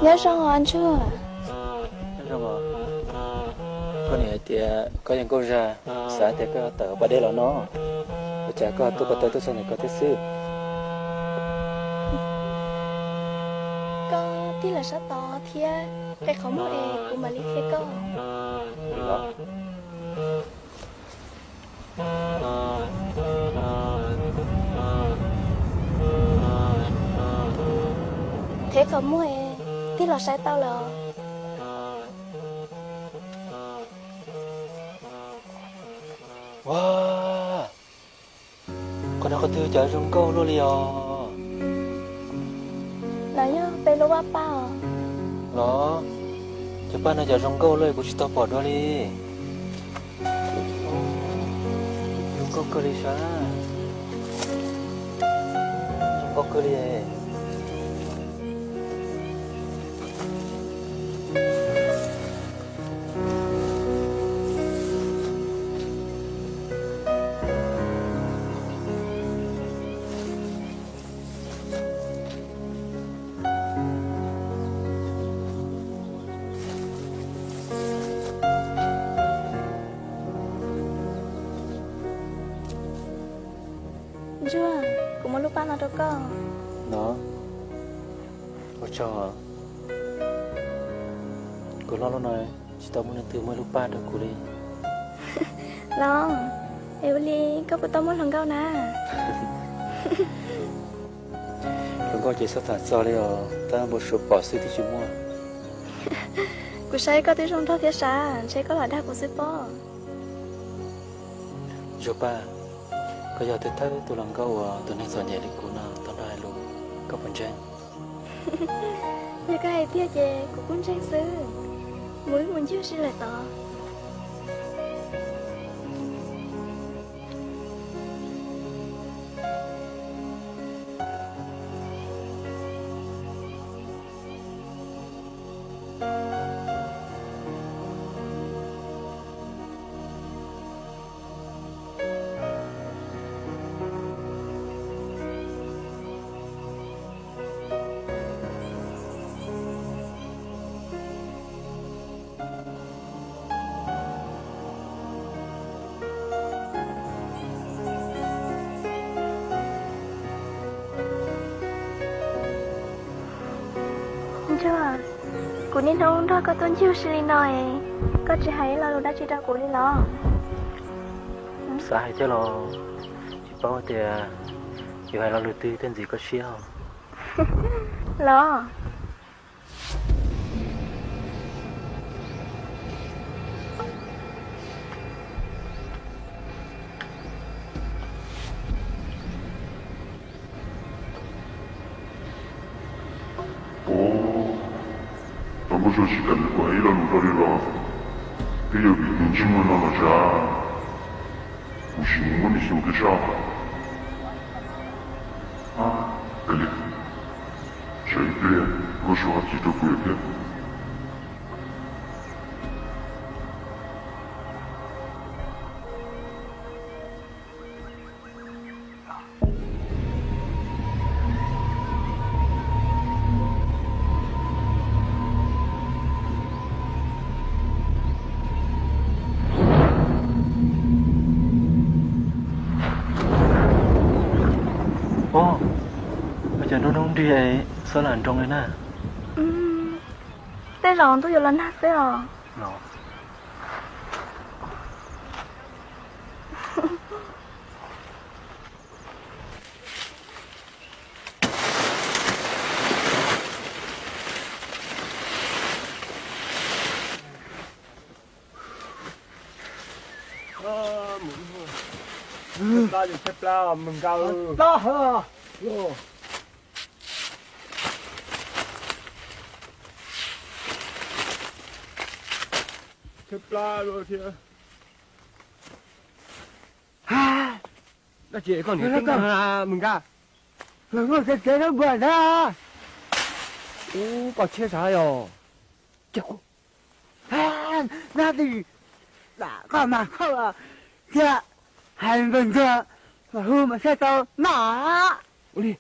nhớ xong rồi anh chưa? Nhớ xong rồi. Có này thì có những câu ra xã thì có tờ bà đây là nó. Chả có tôi bắt tôi sau này có thế sư. Có tí là sao to thia cái khó mua e của mà lý thế có. Đó. Thế khó mua e tí là sai tao là. Wow. Con đã có tư chở rung câu luôn liền. Nói nhá, bé lô ba à? Nó. Chứ ba nó chở rung câu luôn, cũng chỉ tao bỏ đó đi. Rung câu cơ đi sao? Rung câu cơ đi. Chưa, cũng một lúc ba nào đâu có. Nó. Ôi trời ơi. Cô lo này, chỉ tao muốn từ mới lúc ba được cô đi. Lo, em đi có của tao muốn lần cao nè. Lúc có chỉ sao thật sao đây rồi, ta một số bỏ sư thì chỉ mua. Cô say có tiếng trong thơ phía xa, say có loại đa của sư bò. Rồi ba, có giờ tôi thấy tôi lần câu tôi nên dọn nhẹ đi cô nào, tao đài luôn, có phần tranh. Như cái hay tiếc chè của cuốn tranh sư, mũi muốn chưa xin lại tỏ. Chưa, cô nên đâu đó có tôn chiêu xử lý nói, có chỉ hay là đã chỉ đạo cô đi lo. Sai chứ lo, chỉ bảo thì dù hay lo lừa tư tên gì có xíu. Lo. 무슨 시간과 이런 우리가 기업이 인증을 나가자 무슨 문이 속에서 근데 저희들의 무수한 지도부에게 Bây giờ nó đông đi ấy, sao là trong đấy nè? Thế rồi tôi vô lần hát thế rồi. Nó. Ta được xếp la mừng cao ta hả rồi xếp la rồi kìa ha đã chị còn nhớ tiếng mừng ca rồi cái nó bẩn ra ô có chia sao rồi chịu na thì đã có mà không à kia hành bình thường và hư mà xe tàu nỏ đi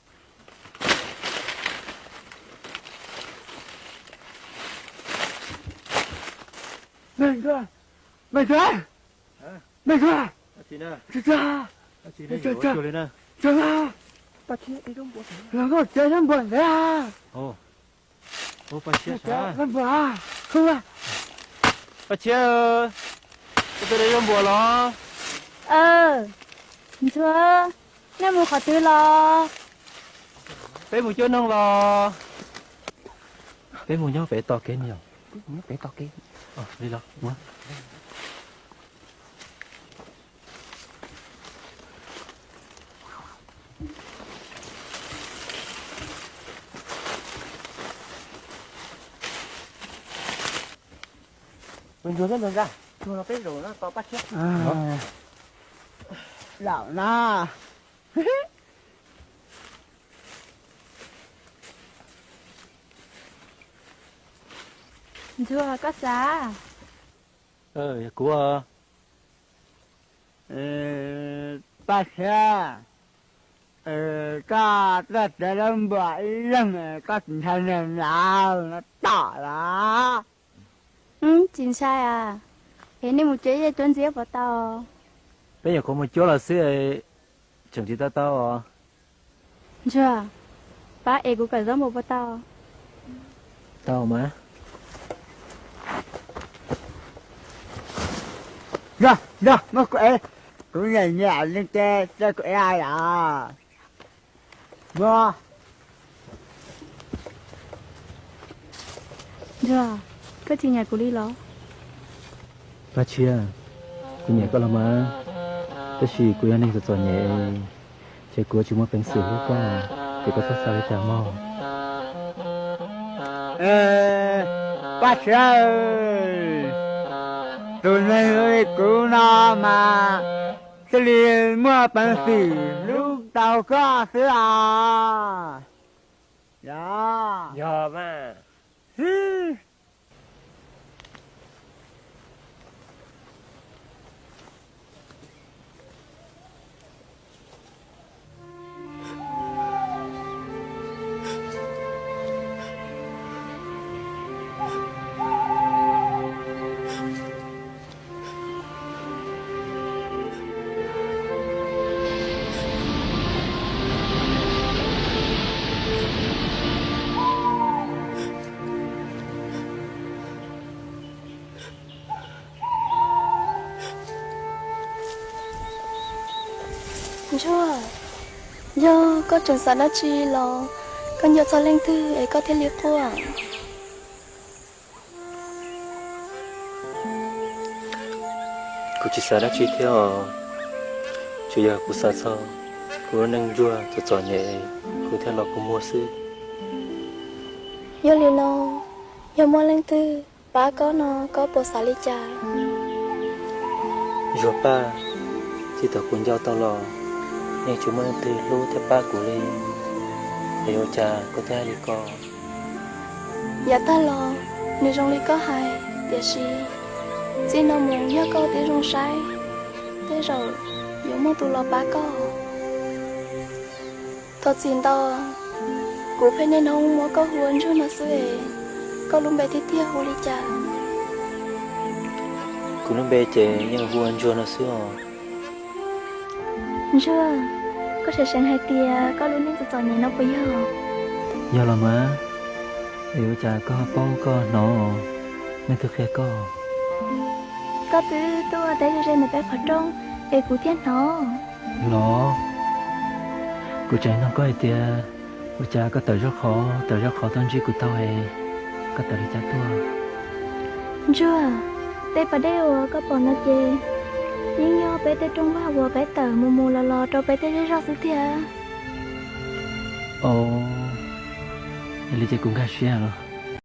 Mày ra. Mày ra. Mày ra. chị nè Ra. chị nè chỗ lên nè Ra. bà chị đi đâu bộ Là có chơi nó buồn ra. ô bà chị sao Nó buồn. Không à. bà chị tôi đi đâu bộ lo Chưa nên một khó tư lo bé một chỗ nông lo bé một nhau bé to cái nhiều bé to cái đi lo mua Mình vừa cái ra. nó bé rồi nó to bắt chết Lão na. chưa có giá của Ba xe. Có rất là lâm bãi lâm có tình thân nào nó tỏ đó. chính sai à thế nên một chế tuấn diệp vào tao bây giờ có một chỗ là xưa chẳng chỉ tao chưa ba em cũng phải giống một vào tao tao mà Ra, nó quệ. Cũng nhảy nhảy lên xe quệ ai à. Mua. chưa có chị nhà của đi lo bà chia cô nhẹ có làm mà tất gì cô anh ấy cho nhẹ chỉ cô chỉ muốn bánh sữa lúc có thì có sao để trả mò Ba xe ơi. Tụi này ơi cứu nó mà. Sẽ liền mua bánh sỉ lúc tao có sữa à. Dạ. giờ mà chưa do có trường sản đã chi lo con nhớ cho lên thư ấy có thể liệt qua cô chỉ sợ đã chi theo chủ giờ cô sợ sao cô nâng vua cho nhẹ cô theo lo cô mua sư yo liền nó yo mua lên thư ba có nó có bộ xả lý trà giờ ba chỉ tao cuốn giao tao lo nhưng chúng mình từ lú theo ba của lên để ô cha có thể đi co dạ ta lo nếu trong lý có hai để gì chỉ nó muốn nhớ câu để trong sai thế rồi yo mua tụ lo ba có thật xin tao cụ phải nên không mua có huấn cho nó sưởi có luôn bé thì tia hồ lý trà cô nó bê chế nhưng vua anh cho nó xưa chưa có thể sang hai tia có luôn nên cho nhẹ nó bây giờ giờ là má yêu cha có bao có nó nên thực hiện có thứ tôi thấy trên một bé phật trong để cụ thiên nó cô chạy nó có ai tia cô cha có tự rất khó thân chỉ của tao hay có tự đi cha tua chưa đây bà đeo có bọn nó chê nhưng do bé tê trong bao vừa bé tờ mù lò cho bé tê đi ra sự thiệt ồ để đi chơi cùng cả xe rồi